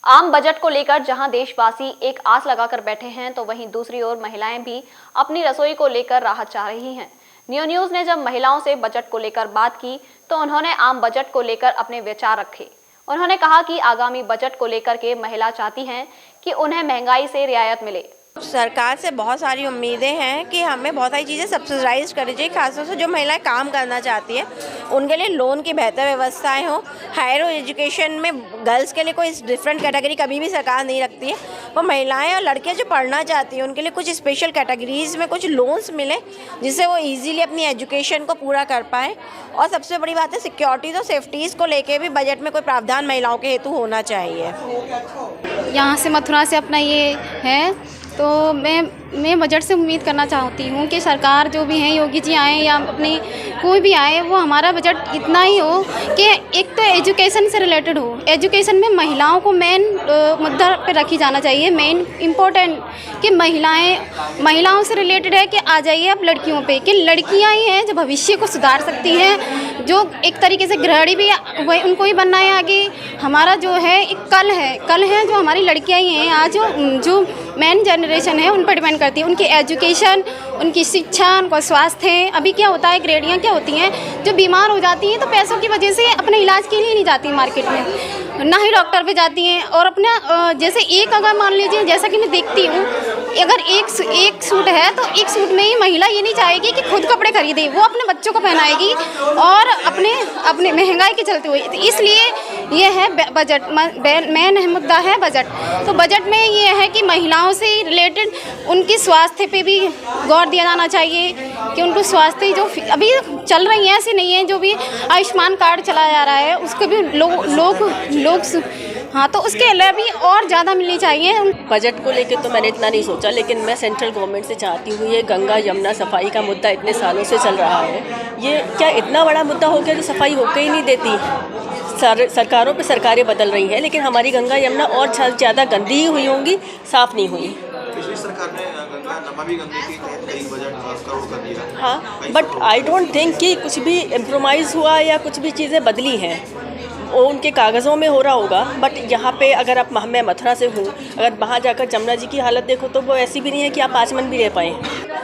आम बजट को लेकर जहां देशवासी एक आस लगाकर बैठे हैं, तो वहीं दूसरी ओर महिलाएं भी अपनी रसोई को लेकर राहत चाह रही हैं। नियो न्यूज ने जब महिलाओं से बजट को लेकर बात की तो उन्होंने आम बजट को लेकर अपने विचार रखे। उन्होंने कहा कि आगामी बजट को लेकर के महिला चाहती हैं कि उन्हें महंगाई से रियायत मिले। सरकार से बहुत सारी उम्मीदें हैं कि हमें बहुत सारी चीज़ें सब्सिडाइज करनी चाहिए, खासतौर से जो महिलाएं काम करना चाहती हैं उनके लिए लोन की बेहतर व्यवस्थाएं हो। हायर एजुकेशन में गर्ल्स के लिए कोई डिफरेंट कैटेगरी कभी भी सरकार नहीं रखती है। वो महिलाएं और लड़कियां जो पढ़ना चाहती हैं उनके लिए कुछ स्पेशल कैटेगरीज में कुछ लोन्स मिले जिससे वो ईजीली अपनी एजुकेशन को पूरा कर पाएँ। और सबसे बड़ी बात है सिक्योरिटीज़ और सेफ्टीज़ को लेके भी बजट में कोई प्रावधान महिलाओं के हेतु होना चाहिए। यहाँ से मथुरा से अपना ये है, तो मैं बजट से उम्मीद करना चाहती हूँ कि सरकार जो भी हैं, योगी जी आए या अपने कोई भी आए, वो हमारा बजट इतना ही हो कि एक तो एजुकेशन से रिलेटेड हो। एजुकेशन में महिलाओं को मेन मुद्दा पे रखी जाना चाहिए। मेन इम्पोर्टेंट कि महिलाओं से रिलेटेड है कि आ जाइए अब लड़कियों पे, कि लड़कियाँ ही हैं जो भविष्य को सुधार सकती हैं, जो एक तरीके से गृहिणी भी वही उनको ही बनना है आगे। हमारा जो है एक कल है जो हमारी लड़कियाँ ही हैं आज जो मेन जनरेशन है उन पर डिपेंड करती है। उनकी एजुकेशन, उनकी शिक्षा, उनका स्वास्थ्य है। अभी क्या होता है, गृहिणियाँ क्या होती हैं जो बीमार हो जाती हैं तो पैसों की वजह से अपने इलाज के लिए नहीं जाती मार्केट में, ना ही डॉक्टर पे जाती हैं। और अपना जैसे एक अगर मान लीजिए, जैसा कि मैं देखती हूँ, अगर एक सूट है तो एक सूट में ही महिला ये नहीं चाहेगी कि खुद कपड़े खरीदे, वो अपने बच्चों को पहनाएगी और अपने महंगाई के चलते हुए। तो इसलिए ये है बजट, मेन मुद्दा है बजट। तो बजट में ये है कि महिलाओं से रिलेटेड उनकी स्वास्थ्य पे भी गौर दिया जाना चाहिए कि उनको स्वास्थ्य जो अभी चल रही हैं ऐसी नहीं है। जो भी आयुष्मान कार्ड चलाया जा रहा है उसको भी लोग हाँ, तो उसके अलावा भी और ज़्यादा मिलनी चाहिए। बजट को लेकर तो मैंने इतना नहीं सोचा, लेकिन मैं सेंट्रल गवर्नमेंट से चाहती हूँ, ये गंगा यमुना सफाई का मुद्दा इतने सालों से चल रहा है, ये क्या इतना बड़ा मुद्दा हो गया जो सफाई होकर ही नहीं देती। सरकारों पे सरकारें बदल रही हैं, लेकिन हमारी गंगा यमुना और ज़्यादा गंदी ही हुई होंगी, साफ़ नहीं हुई। पिछली सरकार ने नमामि गंगे के तहत कई बजट करोड़ कर दिया। हाँ, बट आई डोंट थिंक कि कुछ भी इम्प्रोमाइज़ हुआ या कुछ भी चीज़ें बदली हैं। वो उनके कागज़ों में हो रहा होगा, बट यहाँ पे अगर आप मैं मथुरा से हूँ, अगर वहाँ जाकर जमुना जी की हालत देखो तो वो ऐसी भी नहीं है कि आप आचमन भी रह पाएँ।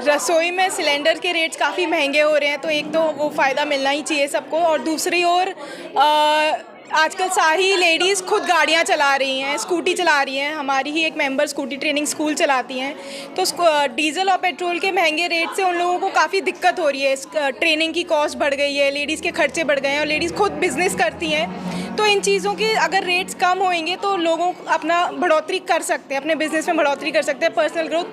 रसोई में सिलेंडर के रेट्स काफ़ी महंगे हो रहे हैं, तो एक तो वो फ़ायदा मिलना ही चाहिए सबको। और दूसरी ओर आजकल सारी लेडीज़ खुद गाड़ियाँ चला रही हैं, स्कूटी चला रही हैं। हमारी ही एक मेंबर स्कूटी ट्रेनिंग स्कूल चलाती हैं, तो डीजल और पेट्रोल के महंगे रेट से उन लोगों को काफ़ी दिक्कत हो रही है। ट्रेनिंग की कॉस्ट बढ़ गई है, लेडीज़ के खर्चे बढ़ गए हैं, और लेडीज़ खुद बिज़नेस करती हैं। तो इन चीज़ों के अगर रेट्स कम होंगे तो लोगों अपना बढ़ोतरी कर सकते हैं, अपने बिज़नेस में बढ़ोतरी कर सकते हैं। पर्सनल ग्रोथ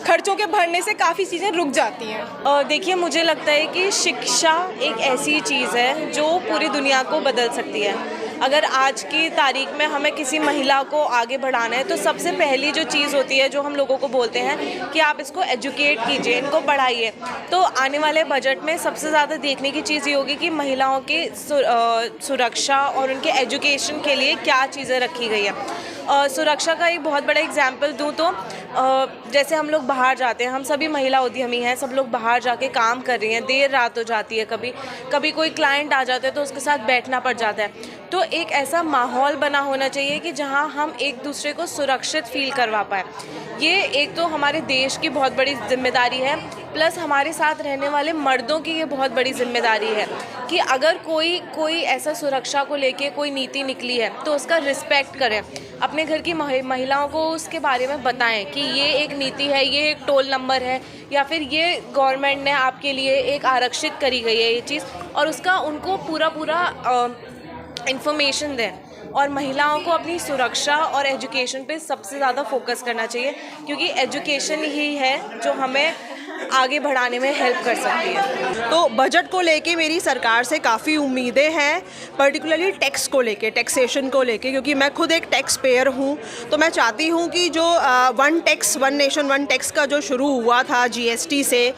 खर्चों के बढ़ने से काफ़ी चीज़ें रुक जाती हैं। देखिए, मुझे लगता है कि शिक्षा एक ऐसी चीज़ है जो पूरी दुनिया को बदल सकती है। अगर आज की तारीख में हमें किसी महिला को आगे बढ़ाना है तो सबसे पहली जो चीज़ होती है, जो हम लोगों को बोलते हैं कि आप इसको एजुकेट कीजिए, इनको बढ़ाइए। तो आने वाले बजट में सबसे ज़्यादा देखने की चीज़ ये होगी कि महिलाओं की सुरक्षा और उनके एजुकेशन के लिए क्या चीज़ें रखी गई है। सुरक्षा का एक बहुत बड़ा एग्जाम्पल दूँ तो जैसे हम लोग बाहर जाते हैं, हम सभी महिला उद्यमी हैं, सब लोग बाहर जाके काम कर रही हैं, देर रात हो जाती है, कभी कोई क्लाइंट आ जाता है तो उसके साथ बैठना पड़ जाता है। तो एक ऐसा माहौल बना होना चाहिए कि जहां हम एक दूसरे को सुरक्षित फील करवा पाएँ। ये एक तो हमारे देश की बहुत बड़ी जिम्मेदारी है, प्लस हमारे साथ रहने वाले मर्दों की ये बहुत बड़ी जिम्मेदारी है कि अगर कोई ऐसा सुरक्षा को लेके कोई नीति निकली है तो उसका रिस्पेक्ट करें। अपने घर की महिलाओं को उसके बारे में बताएं कि ये एक नीति है, ये एक टोल नंबर है, या फिर ये गवर्नमेंट ने आपके लिए एक आरक्षित करी गई है ये चीज़, और उसका उनको पूरा इन्फॉर्मेशन दें। और महिलाओं को अपनी सुरक्षा और एजुकेशन पे सबसे ज़्यादा फोकस करना चाहिए, क्योंकि एजुकेशन ही है जो हमें आगे बढ़ाने में हेल्प कर सकती है। तो बजट को लेके मेरी सरकार से काफ़ी उम्मीदें हैं, पर्टिकुलरली टैक्स को लेके, टैक्सेशन को लेके, क्योंकि मैं खुद एक टैक्स पेयर हूँ। तो मैं चाहती हूँ कि जो one tax one nation one tax का जो शुरू हुआ था जीएसटी से,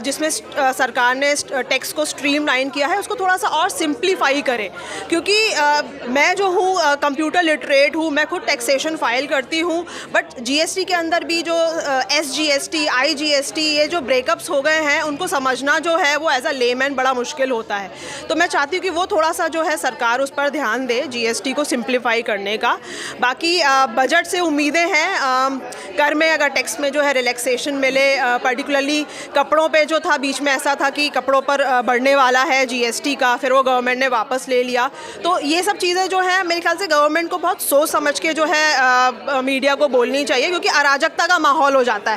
जिसमें सरकार ने टैक्स को स्ट्रीमलाइन किया है, उसको थोड़ा सा और सिंप्लीफाई करें। क्योंकि मैं जो हूँ कंप्यूटर लिटरेट हूँ, मैं खुद टैक्सेशन फाइल करती हूँ, बट जीएसटी के अंदर भी जो SGST, IGST, ये ये जो ब्रेकअप्स हो गए हैं उनको समझना जो है वो एज अ लेमैन बड़ा मुश्किल होता है। तो मैं चाहती हूँ कि वो थोड़ा सा जो है सरकार उस पर ध्यान दे, जीएसटी को सिंप्लीफाई करने का। बाकी बजट से उम्मीदें हैं, कर में अगर टैक्स में जो है रिलैक्सेशन मिले, पर्टिकुलरली कपड़ों पे जो था बीच में ऐसा था कि कपड़ों पर बढ़ने वाला है जीएसटी का, फिर वो गवर्नमेंट ने वापस ले लिया। तो ये सब चीज़ें जो है मेरे ख्याल से गवर्नमेंट को बहुत सोच समझ के जो है मीडिया को बोलनी चाहिए, क्योंकि अराजकता का माहौल हो जाता है।